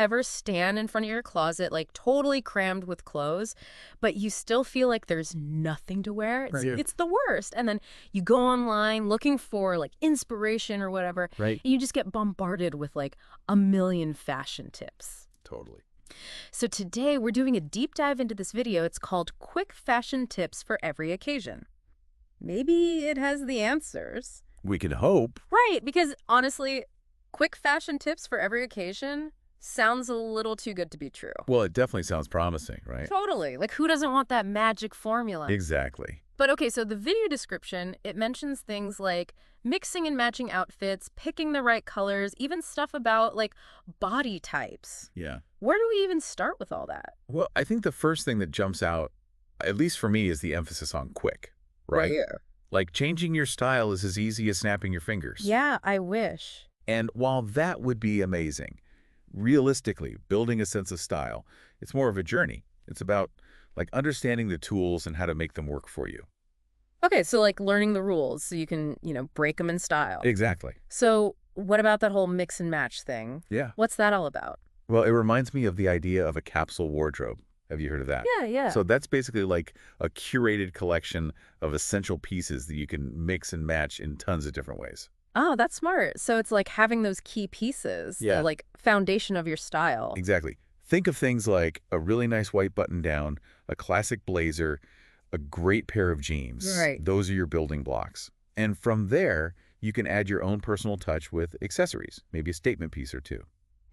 ever stand in front of your closet, like totally crammed with clothes, but you still feel like there's nothing to wear? Right. It's the worst. And then you go online looking for like inspiration or whatever, Right. and you just get bombarded with like a million fashion tips. Totally. So today we're doing a deep dive into this video. It's called Quick Fashion Tips for Every Occasion. Maybe it has the answers. We can hope. Right, because honestly, quick fashion tips for every occasion sounds a little too good to be true. Well, it definitely sounds promising, right? Totally. Like, who doesn't want that magic formula? Exactly. But okay, so the video description, it mentions things like mixing and matching outfits, picking the right colors, even stuff about, like, body types. Yeah. Where do we even start with all that? Well, I think the first thing that jumps out, at least for me, is the emphasis on quick, right? Like changing your style is as easy as snapping your fingers. Yeah, I wish. And while that would be amazing, realistically, building a sense of style, it's more of a journey. It's about like understanding the tools and how to make them work for you. Okay, so like learning the rules so you can, break them in style. Exactly. So what about that whole mix and match thing? Yeah. What's that all about? Well, it reminds me of the idea of a capsule wardrobe. Have you heard of that? Yeah. So that's basically like a curated collection of essential pieces that you can mix and match in tons of different ways. Oh, that's smart. So it's like having those key pieces, Yeah. the like foundation of your style. Exactly. Think of things like a really nice white button-down, a classic blazer, a great pair of jeans. Right. Those are your building blocks. And from there, you can add your own personal touch with accessories, maybe a statement piece or two.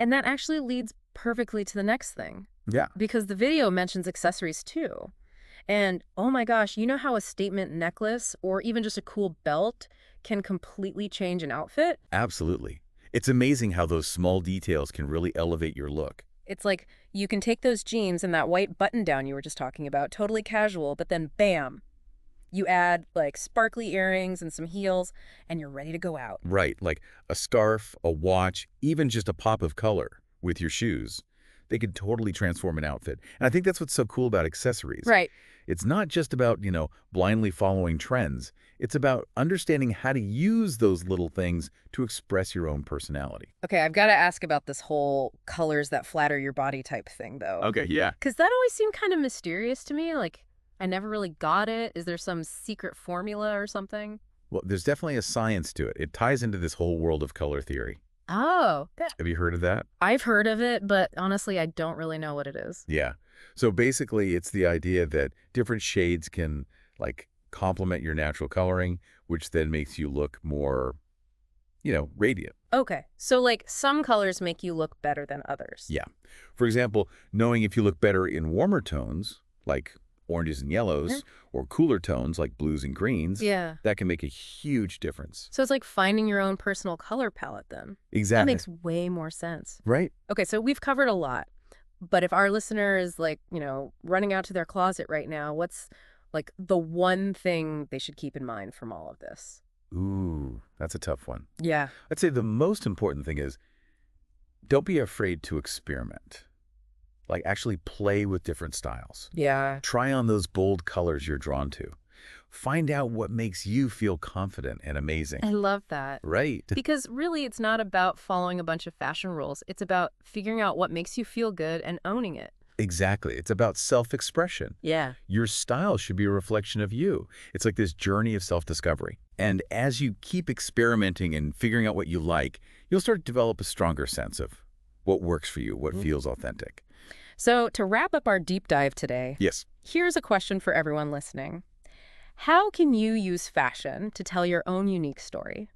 And that actually leads perfectly to the next thing, Yeah. because the video mentions accessories too. And oh my gosh, you know how a statement necklace or even just a cool belt can completely change an outfit? Absolutely. It's amazing how those small details can really elevate your look. It's like you can take those jeans and that white button down you were just talking about, totally casual, but then bam, you add like sparkly earrings and some heels and you're ready to go out. Right, like a scarf, a watch, even just a pop of color with your shoes. They could totally transform an outfit. And I think that's what's so cool about accessories. Right. It's not just about, blindly following trends. It's about understanding how to use those little things to express your own personality. Okay, I've got to ask about this whole colors that flatter your body type thing, though. Okay, yeah. Because that always seemed kind of mysterious to me. Like, I never really got it. Is there some secret formula or something? Well, there's definitely a science to it. It ties into this whole world of color theory. Oh, Have you heard of that? I've heard of it, but honestly, I don't really know what it is. Yeah. So basically, it's the idea that different shades can, like, complement your natural coloring, which then makes you look more, radiant. Okay, so like some colors make you look better than others. Yeah. For example, knowing if you look better in warmer tones, like oranges and yellows, or cooler tones, like blues and greens, Yeah. that can make a huge difference. So it's like finding your own personal color palette then. That Exactly. makes way more sense. Right? Okay, so we've covered a lot. But if our listener is like, running out to their closet right now, what's like the one thing they should keep in mind from all of this? Ooh, that's a tough one. Yeah. I'd say the most important thing is don't be afraid to experiment. Like actually play with different styles. Yeah. Try on those bold colors you're drawn to. Find out what makes you feel confident and amazing. I love that. Right. Because really, it's not about following a bunch of fashion rules. It's about figuring out what makes you feel good and owning it. Exactly. It's about self-expression. Yeah. Your style should be a reflection of you. It's like this journey of self-discovery. And as you keep experimenting and figuring out what you like, you'll start to develop a stronger sense of what works for you, what feels authentic. So to wrap up our deep dive today, Yes. here's a question for everyone listening. How can you use fashion to tell your own unique story?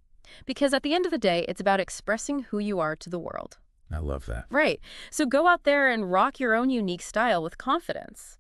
Because at the end of the day, it's about expressing who you are to the world. I love that. Right. So go out there and rock your own unique style with confidence.